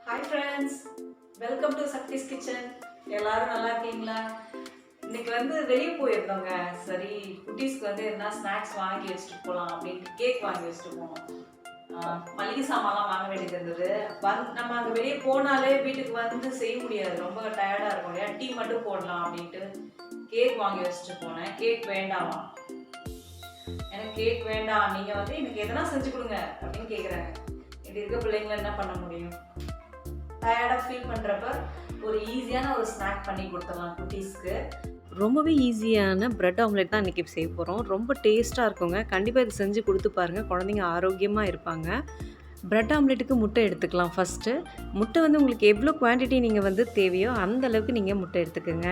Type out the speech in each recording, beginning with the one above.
Hi friends, welcome to Sakthi's kitchen. எல்லாரும் நல்லா இருக்கீங்களா? இன்னைக்கு வெளியே போயிருந்தோங்க. சரி, குட்டீஸ்க்கு எதனா ஸ்நாக்ஸ் வாங்கி வச்சுட்டு போகலாம் அப்படின்ட்டு கேக் வாங்கி வச்சுட்டு போனோம். மளிகை சாமான்லாம் வாங்க வேண்டியது இருந்தது. நம்ம அங்கே வெளியே போனாலே வீட்டுக்கு செய்ய முடியாது, ரொம்ப டயர்டாக இருக்கும் இல்லையா? டீ மட்டும் போடலாம் அப்படின்ட்டு கேக் வாங்கி வச்சுட்டு போனேன். கேக் வேண்டாமா, எனக்கு கேக் வேண்டாம், நீங்கள் எனக்கு எதனா செஞ்சு கொடுங்க அப்படின்னு கேட்குறாங்க. இப்படி இருக்க பிள்ளைங்களை என்ன பண்ண முடியும்? டயர்டாக ஃபீல் பண்ணுறப்ப ஒரு ஈஸியான ஒரு ஸ்நாக் பண்ணி கொடுத்துடலாம் குட்டீஸ்க்கு. ரொம்பவே ஈஸியான பிரெட் ஆம்லெட் தான் இன்றைக்கி செய்ய போகிறோம். ரொம்ப டேஸ்ட்டாக இருக்குங்க. கண்டிப்பாக இது செஞ்சு கொடுத்து பாருங்கள், குழந்தைங்க ஆரோக்கியமாக இருப்பாங்க. பிரெட் ஆம்லெட்டுக்கு முட்டை எடுத்துக்கலாம். ஃபஸ்ட்டு முட்டை உங்களுக்கு எவ்வளோ குவான்டிட்டி நீங்கள் தேவையோ அந்த அளவுக்கு நீங்கள் முட்டை எடுத்துக்கோங்க.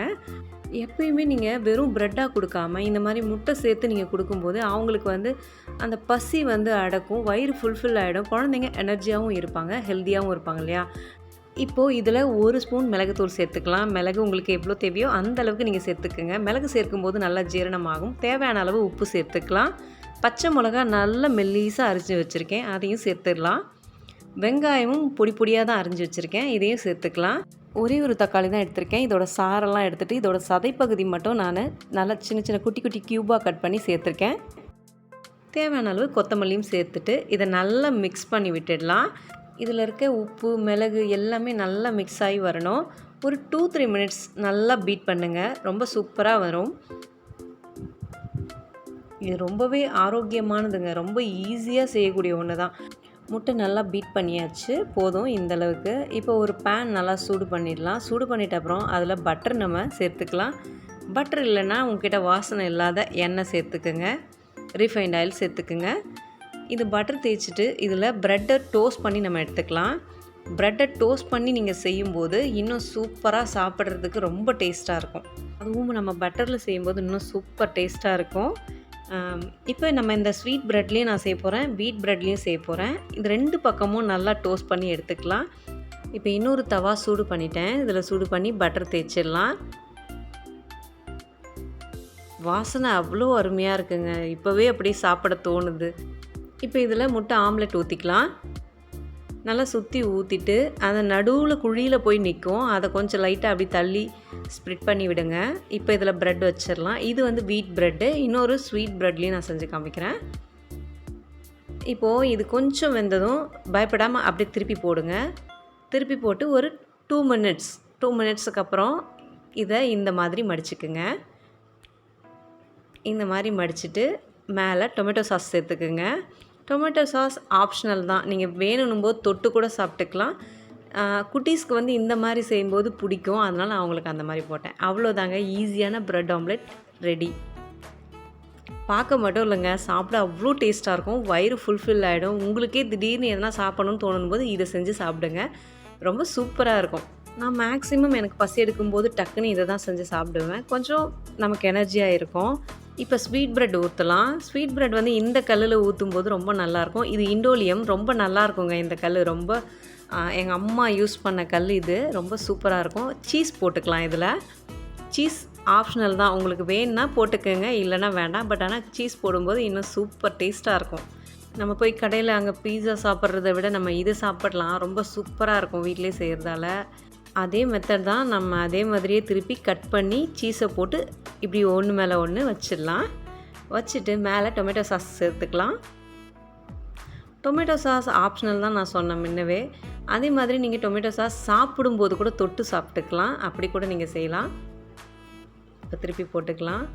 எப்பயுமே நீங்கள் வெறும் ப்ரெட்டாக கொடுக்காம இந்த மாதிரி முட்டை சேர்த்து நீங்கள் கொடுக்கும்போது அவங்களுக்கு அந்த பசி அடக்கும், வயிறு ஃபுல்ஃபில் ஆகிடும், குழந்தைங்க எனர்ஜியாகவும் இருப்பாங்க, ஹெல்த்தியாகவும் இருப்பாங்க இல்லையா? இப்போது இதில் 1 ஸ்பூன் மிளகுத்தூள் சேர்த்துக்கலாம். மிளகு உங்களுக்கு எவ்வளோ தேவையோ அந்த அளவுக்கு நீங்கள் சேர்த்துக்குங்க. மிளகு சேர்க்கும்போது நல்லா ஜீரணமாகும். தேவையான அளவு உப்பு சேர்த்துக்கலாம். பச்சை மிளகா நல்லா மெல்லீஸாக அரிஞ்சு வச்சுருக்கேன், அதையும் சேர்த்துடலாம். வெங்காயமும் பொடி பொடியாக தான் அரிஞ்சு வச்சுருக்கேன், இதையும் சேர்த்துக்கலாம். ஒரே ஒரு தக்காளி தான் எடுத்திருக்கேன். இதோட சாரெல்லாம் எடுத்துகிட்டு இதோட சதைப்பகுதி மட்டும் நான் நல்லா சின்ன சின்ன குட்டி குட்டி க்யூபாக கட் பண்ணி சேர்த்துருக்கேன். தேவையான அளவு கொத்தமல்லியும் சேர்த்துட்டு இதை நல்லா மிக்ஸ் பண்ணி விட்டுடலாம். இதில் இருக்க உப்பு மிளகு எல்லாமே நல்லா மிக்ஸ் ஆகி வரணும். ஒரு 2-3 மினிட்ஸ் நல்லா பீட் பண்ணுங்கள், ரொம்ப சூப்பராக வரும். இது ரொம்பவே ஆரோக்கியமானதுங்க, ரொம்ப ஈஸியாக செய்யக்கூடிய ஒன்று தான். முட்டை நல்லா பீட் பண்ணியாச்சு, போதும் இந்தளவுக்கு. இப்போ ஒரு பேன் நல்லா சூடு பண்ணிடலாம். சூடு பண்ணிட்ட அப்புறம் அதில் பட்டர் நம்ம சேர்த்துக்கலாம். பட்டர் இல்லைன்னா உங்ககிட்ட வாசனை இல்லாத எண்ணெய் சேர்த்துக்குங்க, ரீஃபைண்ட் ஆயில் சேர்த்துக்குங்க. இது பட்டர் தேய்ச்சிட்டு இதில் ப்ரெட்டை டோஸ்ட் பண்ணி நம்ம எடுத்துக்கலாம். ப்ரெட்டை டோஸ்ட் பண்ணி நீங்கள் செய்யும்போது இன்னும் சூப்பராக சாப்பிட்றதுக்கு ரொம்ப டேஸ்ட்டாக இருக்கும். அதுவும் நம்ம பட்டரில் செய்யும்போது இன்னும் சூப்பர் டேஸ்ட்டாக இருக்கும். இப்போ நம்ம இந்த ஸ்வீட் ப்ரெட்லேயும் நான் செய்ய போகிறேன், வீட் ப்ரெட்லேயும் செய்ய போகிறேன். இது 2 பக்கமும் நல்லா டோஸ்ட் பண்ணி எடுத்துக்கலாம். இப்போ இன்னொரு தவா சூடு பண்ணிட்டேன், இதில் சூடு பண்ணி பட்டர் தேய்ச்சிடலாம். வாசனை அவ்வளோ அருமையாக இருக்குங்க, இப்போவே அப்படியே சாப்பிட தோணுது. இப்போ இதில் முட்டை ஆம்லெட் ஊற்றிக்கலாம். நல்லா சுற்றி ஊற்றிட்டு அந்த நடுவில் குழியில் போய் நிற்கும், அதை கொஞ்சம் லைட்டாக அப்படி தள்ளி ஸ்ப்ரெட் பண்ணி விடுங்க. இப்போ இதில் ப்ரெட் வச்சிடலாம். இது வீட் ப்ரெட்டு, இன்னொரு ஸ்வீட் ப்ரெட்லேயும் நான் செஞ்சு காமிக்கிறேன். இப்போது இது கொஞ்சம் வெந்ததும் பயப்படாமல் அப்படியே திருப்பி போடுங்க. திருப்பி போட்டு ஒரு 2 மினிட்ஸுக்கு அப்புறம் இதை இந்த மாதிரி மடிச்சுக்குங்க. இந்த மாதிரி மடிச்சுட்டு மேலே டொமேட்டோ சாஸ் சேர்த்துக்குங்க. டொமேட்டோ சாஸ் ஆப்ஷனல் தான், நீங்கள் வேணும்னும் போது தொட்டு கூட சாப்பிட்டுக்கலாம். குட்டீஸ்க்கு இந்த மாதிரி செய்யும்போது பிடிக்கும், அதனால் அவங்களுக்கு அந்த மாதிரி போட்டேன். அவ்வளோதாங்க, ஈஸியான ப்ரெட் ஆம்லெட் ரெடி. பார்க்க மட்டும் இல்லைங்க, சாப்பிட அவ்வளோ டேஸ்ட்டாக இருக்கும், வயிறு ஃபுல்ஃபில் ஆகிடும். உங்களுக்கே திடீர்னு எதனா சாப்பிடணும்னு தோணும் போது இதை செஞ்சு சாப்பிடுங்க, ரொம்ப சூப்பராக இருக்கும். நான் மேக்ஸிமம் எனக்கு பசி எடுக்கும்போது டக்குன்னு இதை தான் செஞ்சு சாப்பிடுவேன், கொஞ்சம் நமக்கு எனர்ஜியாக இருக்கும். இப்போ ஸ்வீட் ப்ரெட் ஊற்றலாம். ஸ்வீட் ப்ரெட் இந்த கல்லில் ஊற்றும் போது ரொம்ப நல்லாயிருக்கும். இது இண்டோலியம், ரொம்ப நல்லாயிருக்குங்க இந்த கல். ரொம்ப எங்கள் அம்மா யூஸ் பண்ண கல் இது, ரொம்ப சூப்பராக இருக்கும். சீஸ் போட்டுக்கலாம். இதில் சீஸ் ஆப்ஷனல் தான், உங்களுக்கு வேணுன்னா போட்டுக்கோங்க, இல்லைன்னா வேண்டாம். பட் ஆனால் சீஸ் போடும்போது இன்னும் சூப்பர் டேஸ்ட்டாக இருக்கும். நம்ம போய் கடையில் அங்கே பீஸா சாப்பிட்றத விட நம்ம இது சாப்பிடலாம், ரொம்ப சூப்பராக இருக்கும் வீட்டிலே செய்கிறதால. அதே மெத்தட் தான், நம்ம அதே மாதிரியே திருப்பி கட் பண்ணி சீஸை போட்டு இப்படி ஒன்று மேலே ஒன்று வச்சிடலாம். வச்சுட்டு மேலே டொமேட்டோ சாஸ் சேர்த்துக்கலாம். டொமேட்டோ சாஸ் ஆப்ஷனல் தான், நான் சொன்னேன் முன்னவே. அதே மாதிரி நீங்கள் டொமேட்டோ சாஸ் சாப்பிடும்போது கூட தொட்டு சாப்பிட்டுக்கலாம், அப்படி கூட நீங்கள் செய்யலாம். இப்போ திருப்பி போட்டுக்கலாம்.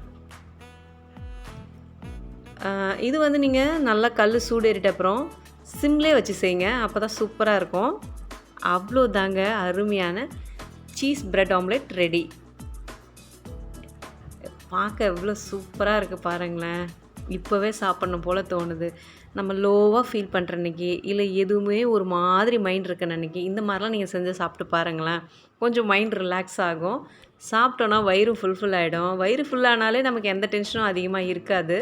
இது நீங்கள் நல்லா கல் சூடேறிட்ட அப்புறம் சிம்லே வச்சு செய்யுங்க, அப்போ தான் சூப்பராக இருக்கும். அவ்வளோதாங்க, அருமையான சீஸ் பிரெட் ஆம்லெட் ரெடி. பார்க்க எவ்வளோ சூப்பராக இருக்குது பாருங்களேன், இப்போவே சாப்பிட்ணும் போல் தோணுது. நம்ம லோவாக ஃபீல் பண்ணுற அன்றைக்கி, இல்லை எதுவுமே ஒரு மாதிரி மைண்ட் இருக்குன்னு அன்றைக்கி இந்த மாதிரிலாம் நீங்கள் செஞ்சு சாப்பிட்டு பாருங்களேன், கொஞ்சம் மைண்ட் ரிலாக்ஸ் ஆகும். சாப்பிட்டோன்னா வயிறு ஃபுல்ஃபில் ஆகிடும். வயிறு ஃபுல்லானாலே நமக்கு எந்த டென்ஷனும் அதிகமாக இருக்காது.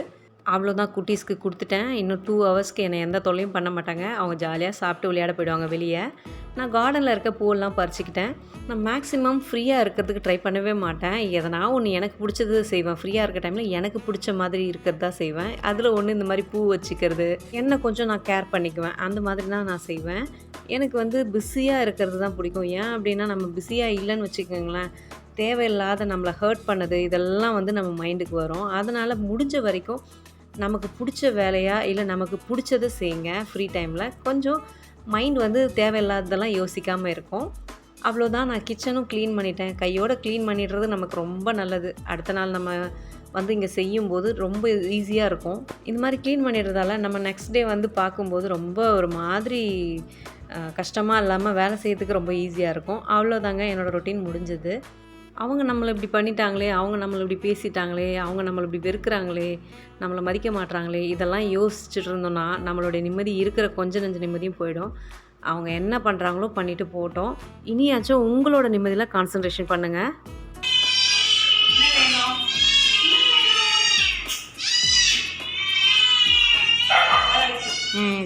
அவ்வளோதான், குட்டீஸ்க்கு கொடுத்துட்டேன். இன்னும் 2 ஹவர்ஸ்க்கு என்னை எந்த தொல்லையும் பண்ண மாட்டாங்க, அவங்க ஜாலியாக சாப்பிட்டு விளையாட போயிடுவாங்க வெளியே. நான் கார்டனில் இருக்க பூவெல்லாம் பறிச்சுக்கிட்டேன். நான் மேக்ஸிமம் ஃப்ரீயாக இருக்கிறதுக்கு ட்ரை பண்ணவே மாட்டேன். எதனா ஒன்று எனக்கு பிடிச்சது செய்வேன். ஃப்ரீயாக இருக்க டைமில் எனக்கு பிடிச்ச மாதிரி இருக்கிறது தான் செய்வேன். அதில் ஒன்று இந்த மாதிரி பூ வச்சுக்கிறது, என்ன கொஞ்சம் நான் கேர் பண்ணிக்குவேன், அந்த மாதிரி தான் நான் செய்வேன். எனக்கு வந்து பிஸியாக இருக்கிறது தான் பிடிக்கும். ஏன் அப்படின்னா, நம்ம பிஸியாக இல்லைன்னு வச்சுக்கோங்களேன், தேவையில்லாத நம்மள ஹர்ட் பண்ணது இதெல்லாம் வந்து நம்ம மைண்டுக்கு வரும். அதனால் முடிஞ்ச வரைக்கும் நமக்கு பிடிச்ச வேலையா, இல்ல நமக்கு பிடிச்சத செய்யுங்க ஃப்ரீ டைமில். கொஞ்சம் மைண்ட் வந்து தேவையில்லாததெல்லாம் யோசிக்காம இருக்கும். அவ்வளோதான். நான் கிச்சனும் க்ளீன் பண்ணிட்டேன். கையோட க்ளீன் பண்ணிடுறது நமக்கு ரொம்ப நல்லது. அடுத்த நாள் நம்ம வந்து இங்கே செய்யும்போது ரொம்ப ஈஸியாக இருக்கும். இந்த மாதிரி க்ளீன் பண்ணிடுறதால நம்ம நெக்ஸ்ட் டே வந்து பார்க்கும்போது ரொம்ப ஒரு மாதிரி கஷ்டமாக இல்லாமல் வேலை செய்யறதுக்கு ரொம்ப ஈஸியாக இருக்கும். அவ்வளோதாங்க, என்னோடய ரொட்டீன் முடிஞ்சது. அவங்க நம்மளை இப்படி பண்ணிட்டாங்களே, அவங்க நம்மளை இப்படி பேசிட்டாங்களே, அவங்க நம்மளை இப்படி வெறுக்கிறாங்களே, நம்மளை மதிக்க மாட்றாங்களே, இதெல்லாம் யோசிச்சுட்டு இருந்தோம்னா நம்மளுடைய நிம்மதி இருக்கிற கொஞ்ச நெஞ்ச நிம்மதியும் போயிடும். அவங்க என்ன பண்ணுறாங்களோ பண்ணிட்டு போகட்டும். இனியாச்சும் உங்களோட நிம்மதியில் கான்சன்ட்ரேஷன் பண்ணுங்கள். என்ன வேணும்?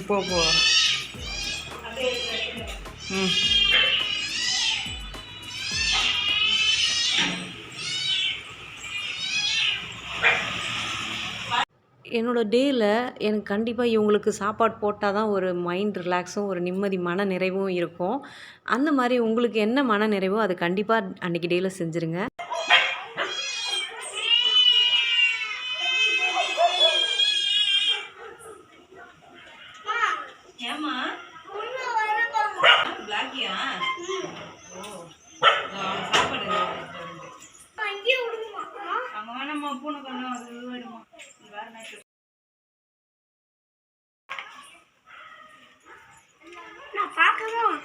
போ போ. அப்படியே இருக்கு. ம் என்னோடய டேயில் எனக்கு கண்டிப்பாக இவங்களுக்கு சாப்பாடு போட்டால் தான் ஒரு மைண்ட் ரிலாக்ஸும், ஒரு நிம்மதி மன நிறைவும் இருக்கும். அந்த மாதிரி உங்களுக்கு என்ன மன நிறைவோ அது கண்டிப்பாக அன்றைக்கி டேயில் செஞ்சுருங்க. ஏம்மா பிளாக்கியா? ஓ, அவன் சாப்பாடு அங்கே வேணாம்மா, பூனை கண்ணு அது வேணுமா? வேற என்ன? நான் பார்க்கணும்.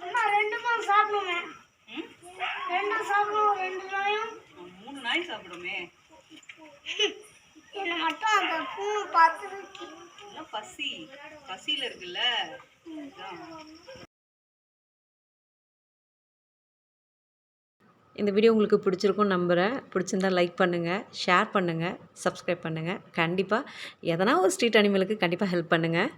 அம்மா 2 தான் சாப்பிடுவேன். ம்? 2 சாப்பிடுவோம், 2 நாயும். 3 நாய் சாப்பிடுமே. என்னை மட்டும் அந்த பூனை பார்த்துருக்கு. எல்லாம் பசியில் இருக்குல்ல. அதான். இந்த வீடியோ உங்களுக்கு பிடிச்சிருக்கும்னு நம்புகிறேன். பிடிச்சிருந்தா லைக் பண்ணுங்கள், ஷேர் பண்ணுங்கள், சப்ஸ்கிரைப் பண்ணுங்கள். கண்டிப்பாக எதனா ஒரு ஸ்ட்ரீட் அனிமலுக்கு கண்டிப்பாக ஹெல்ப் பண்ணுங்கள்.